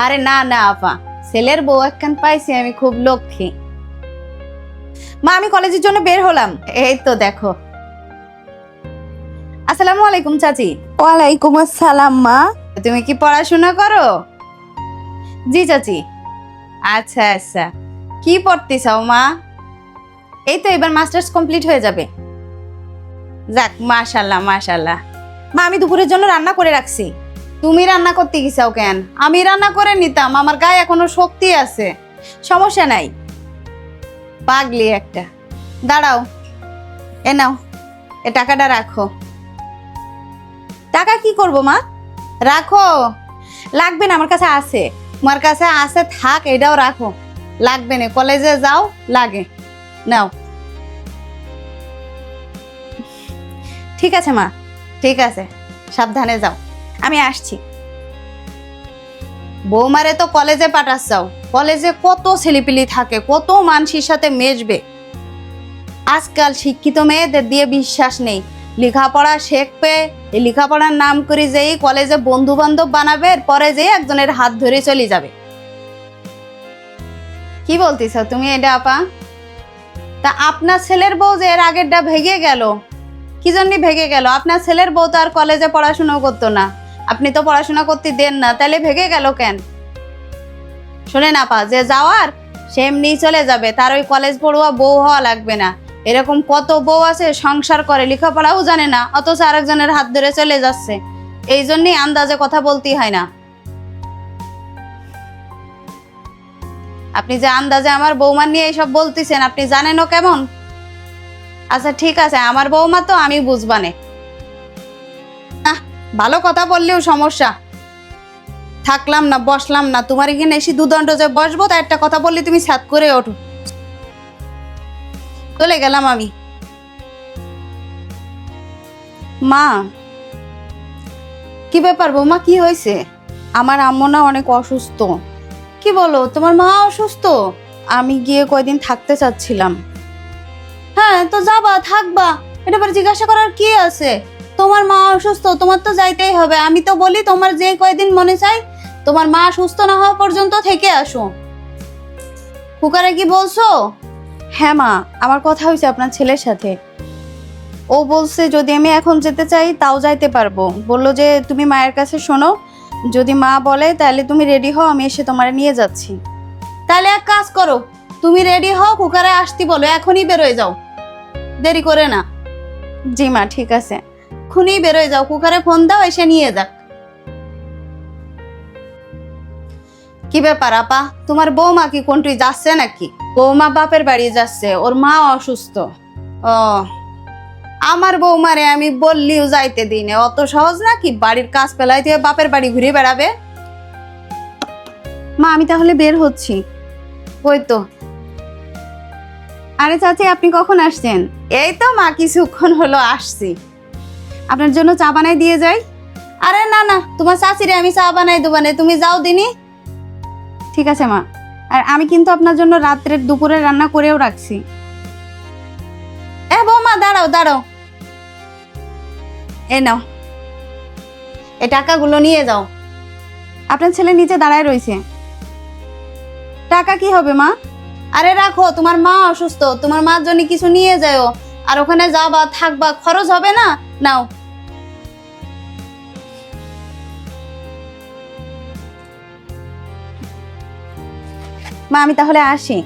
আরে না না আপা, ছেলের বউ একখান পাইছি আমি, খুব লক্ষ্মী। মা আমি কলেজের জন্য বের হলাম। এই তো দেখো। আসসালামু আলাইকুম চাচি। ওয়ালাইকুম আসসালাম মা। তুমি কি পড়াশোনা করো? জি চাচি। আচ্ছা আচ্ছা, কি পড়তে চাও মা? এই তো এবার মাস্টার্স কমপ্লিট হয়ে যাবে। যাক মাশাল্লাহ মাশাল্লাহ। মা আমি দুপুরের জন্য রান্না করে রাখছি। তুমি রান্না করতে গেছাও কেন? আমি রান্না করে নিতাম, আমার গায়ে এখনো শক্তি আছে, সমস্যা নাই। পাগলি একটা। দাঁড়াও, এ নাও, এ টাকাটা রাখো। টাকা কি করব মা? রাখো। লাগবে না, আমার কাছে আছে। তোমার কাছে আছে, থাক, এটাও রাখো। লাগবে না, কলেজে যাও, লাগে নাও। ঠিক আছে মা, ঠিক আছে, সাবধানে যাও, আমি আসছি। বৌমারে তো কলেজে পাঠাচ্ছাও, কলেজে কত ছেলেপিলি থাকে, কত মানুষের সাথে মেশবে। আজকাল শিক্ষিত মেয়েদের দিয়ে বিশ্বাস নেই। লেখাপড়া শেখবে, এই লেখাপড়ার নাম করে যেই কলেজে বন্ধু বান্ধব বানাবে, পরে যে একজনের হাত ধরে চলে যাবে। কি বলতেছ তুমি এটা আপা? তা আপনার ছেলের বউ যে এর আগেরটা ভেঙে গেল, কি জন্য ভেঙে গেল? আপনার ছেলের বউ তো আর কলেজে পড়াশোনা করতো না, আপনি তো পড়াশোনা করতে দেন না, তাহলে ভেঙে গেল কেন? শোনেন আপা, যে যাওয়ার সে এমনি চলে যাবে, তার ওই কলেজ পড়ুয়া বউ হওয়া লাগবে না। এরকম কত বউ আছে সংসার করে, লেখাপড়াও জানে না, অথচ আরেকজনের হাত ধরে চলে যাচ্ছে। এই জন্যই আন্দাজে কথা বলতেই হয় না। আপনি যে আন্দাজে আমার বৌমা নিয়ে এইসব বলতেছেন, আপনি জানেনও কেমন? আচ্ছা ঠিক আছে, আমার বৌমা তো আমি বুঝবানে। ভালো কথা বললেও সমস্যা। থাকলাম না, বসলাম না, তোমার এখানে এসে দুদণ্ড যে বসবো, তা একটা কথা বললে তুমি ছাদ করে ওঠো। চলে গেলাম আমি। মা কি ব্যাপার বৌমা, কি হয়েছে? আমার আম্মু না অনেক অসুস্থ। কি বলো, তোমার মা অসুস্থ? আমি গিয়ে কয়দিন থাকতে চাচ্ছিলাম। হ্যাঁ তো যাবা, থাকবা, এটা পরে জিজ্ঞাসা করার কি আছে? তোমার মা অসুস্থ, তোমার তো যাইতেই হবে। আমি তো বলি তোমার যে কয়দিন মনে চাই, তোমার মা সুস্থ না হওয়া পর্যন্ত থেকে আসো। কুকারে কি বলছো? হ্যাঁ মা, আমার কথা হয়েছে আপনার ছেলের সাথে। ও বলছে যদি আমি এখন যেতে চাই তাও যাইতে পারবো। বললো যে তুমি মায়ের কাছে শোনো, যদি মা বলে তাহলে তুমি রেডি হও, আমি এসে তোমার নিয়ে যাচ্ছি। তাহলে এক কাজ করো, তুমি রেডি হও, কুকারে আসতে বলো, এখনই বেরোয় যাও, দেরি করে না। জি মা, ঠিক আছে, এখনই বেরোয় যাও, কুকারে ফোন দাও, এসে নিয়ে যাক। কি ব্যাপার আপা, তোমার বৌমা কি কোনটি যাচ্ছে নাকি? বৌমা বাপের বাড়ি যাচ্ছে, ওর মা অসুস্থ। ও, আমার বৌমারে আমি বললিও যাইতে দিই না। অত সহজ নাকি বাড়ির কাজ ফেলাই দিয়ে বাপের বাড়ি ঘুরে বেড়াবে? মা আমি তাহলে বের হচ্ছি। ওই তো। আরে চাচি, আপনি কখন আসছেন? এই তো মা, কিছুক্ষণ হলো আসছি। আপনার জন্য চা বানাই দিয়ে যাই? আরে না না, তোমার চাচিরে আমি চা বানাই দেবো না, তুমি যাও দিনি। ঠিক আছে মা, আর আমি কিন্তু আপনার জন্য রাত্রের দুপুরে রান্না করেও রাখছি। এ বৌমা দাঁড়াও দাঁড়াও, এ নাও, এই টাকাগুলো নিয়ে যাও। আপনার ছেলে নিচে দাঁড়ায় রয়েছে। টাকা কি হবে মা? আরে রাখো, তোমার মা অসুস্থ, তোমার মার জন্য কিছু নিয়ে যাও, আর ওখানে যাবা থাকবা, খরচ হবে না, নাও। মা আমি তাহলে আসি।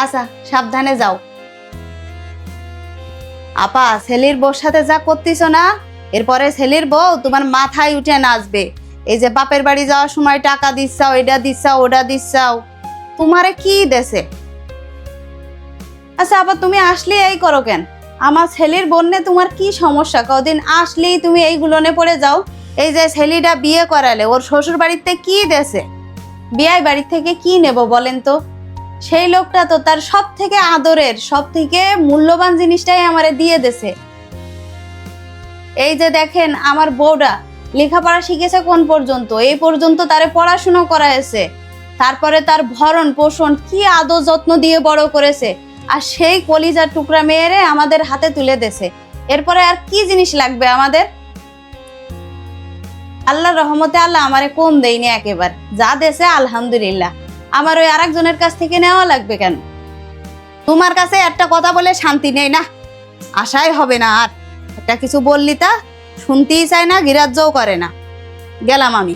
আচ্ছা সাবধানে যাও। আপা ছেলের বউর সাথে যা করতেছ না, এরপরে ছেলের বউ তোমার মাথায় উঠে নাচবে। এই যে বাপের বাড়ি যাওয়ার সময় টাকা দিচ্ছাও, এটা দিচ্ছাও, ওটা দিচ্ছাও, তোমারে কি দেশে? আচ্ছা আপা তুমি আসলে এই করো কেন? আমার ছেলের বন্যে তোমার কি সমস্যা? কদিন আসলেই তুমি এইগুলো নে পড়ে যাও। এই যে ছেলেটা বিয়ে করালে, ওর শ্বশুর বাড়িতে কি দেশে? বিয়ে বাড়ি থেকে কি নেব বলেন তো? সেই লোকটা তো তার সব থেকে আদরের, সব থেকে মূল্যবান জিনিসটাই আমারে দিয়ে দেছে। এই যে দেখেন আমার বউটা লেখাপড়া শিখেছে কোন পর্যন্ত, এই পর্যন্ত তারে পড়াশুনো করাইছে, তারপরে তার ভরণ পোষণ কি আদর যত্ন দিয়ে বড় করেছে, আর সেই কলিজার টুকরা মেয়েরে আমাদের হাতে তুলে দেছে। এরপরে আর কি জিনিস লাগবে আমাদের? আল্লাহর রহমতে আল্লাহ আমারে কম দেয়নি একেবারে, যা দেশে আলহামদুলিল্লাহ। আমার ওই আরেকজনের কাছ থেকে নেওয়া লাগবে কেন? তোমার কাছে একটা কথা বলে শান্তি নেই না, আশাই হবে না আর। একটা কিছু বললি তা শুনতেই চায় না, গ্রাহ্যও করে না। গেলাম আমি।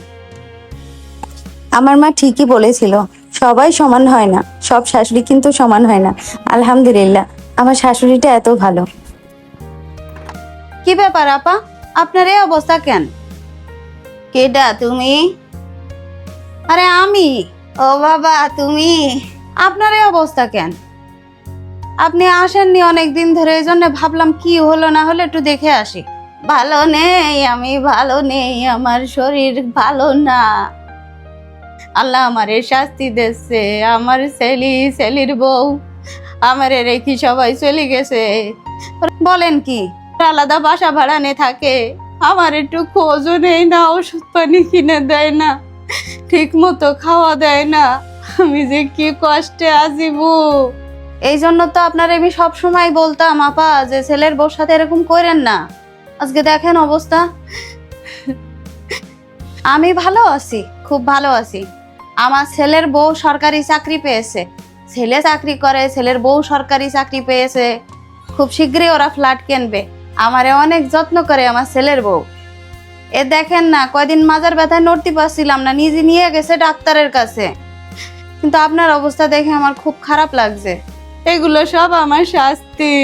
আমার মা ঠিকই বলেছিল, সবাই সমান হয় না, সব শাশুড়ি কিন্তু সমান হয় না। আলহামদুলিল্লাহ, আমার শাশুড়িটা এত ভালো। কি ব্যাপার আপা, আপনার এই অবস্থা কেন? কেডা তুমি? আরে আমি। ও বাবা তুমি, আপনার এই অবস্থা কেন? আপনি আসেননি অনেকদিন ধরে, এই জন্য ভাবলাম কি হলো না হলো একটু দেখে আসি। ভালো নেই, আমি ভালো নেই, আমার শরীর ভালো না। আল্লাহ আমারে শাস্তি দিচ্ছে। আমার ছেলির বউ আমারে রেখে সবাই চলে গেছে। বলেন কি, আলাদা বাসা ভাড়া নিয়ে থাকে। আমার একটু খোঁজও নেই না, ওষুধ পানি কিনে দেয় না, ঠিক মতো খাওয়া দেয় না। আমি যে কি কষ্টে আছিবু। এই জন্য তো আপনার আমি সব সময় বলতাম আপা যে ছেলের বউর সাথে এরকম করেন না। আজকে দেখেন অবস্থা। আমি ভালো আছি, খুব ভালো আছি। আমার ছেলের বউ সরকারি চাকরি পেয়েছে। ছেলে চাকরি করে, ছেলের বউ সরকারি চাকরি পেয়েছে। খুব শীঘ্রই ওরা ফ্ল্যাট কিনবে। আমারে অনেক যত্ন করে আমার ছেলের বউ। এ দেখেন না, কয়দিন মাজার ব্যথায় নড়তে পারছিলাম না, নিজে নিয়ে গেছে ডাক্তারের কাছে। কিন্তু আপনার অবস্থা দেখে আমার খুব খারাপ লাগছে। এগুলো সব আমার শাস্তি।